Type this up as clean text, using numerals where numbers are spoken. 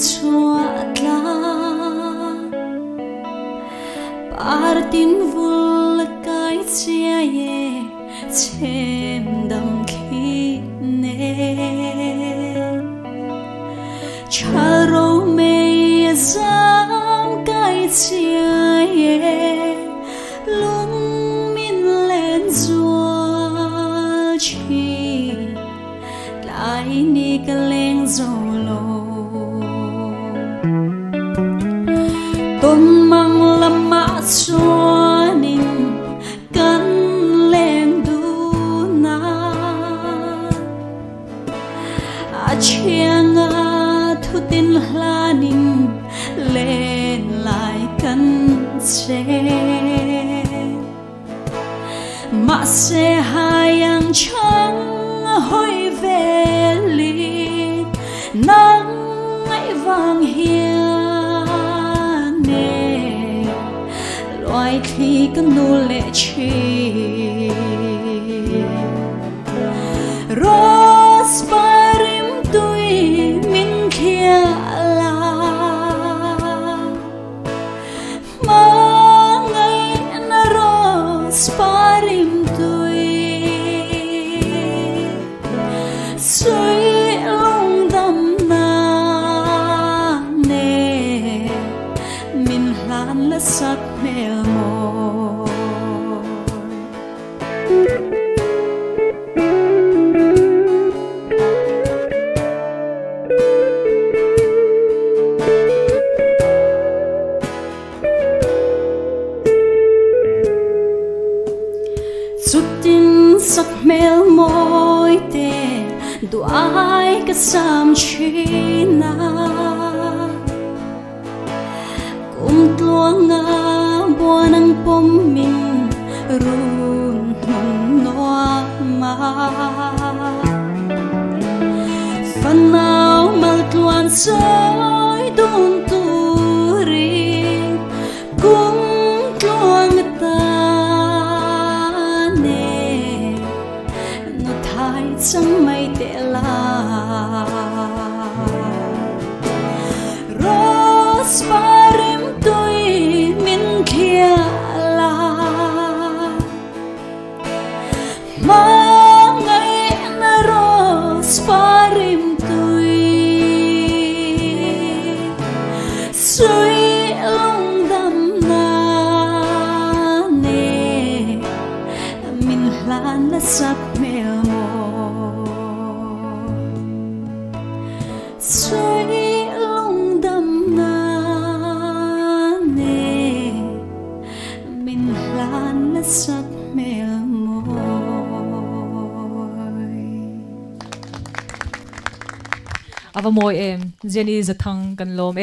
chuat la partin vul kai chia ye chem dam khi ne charo me zam kai chia ye lung min len zual chi lai ni ka leng zolo ton mang lama chuanin kan leng du na a chianga thutin hlanin len lai kan che ma se hayang chang hoi veli nang ai vang hian ne loài khi kan nu le chi ros parim tui min khia la ma ngai na ros parim tui sui long dam na ne min hlan la sak mel mo sutin sak mel moi te du ai ka sam china kum tuanga buanang pom min run mong noa ma fanau mal tuan soi dun turing kum tuang ta ne no thai chẳng mây tệ la ros parim tui min khia la ma ngai na ros parim tui sui long dam na ne min hlan la sak mel mo sui long dam na ne min hlan la sak mel mo ava moi em Jenny zathang kan lom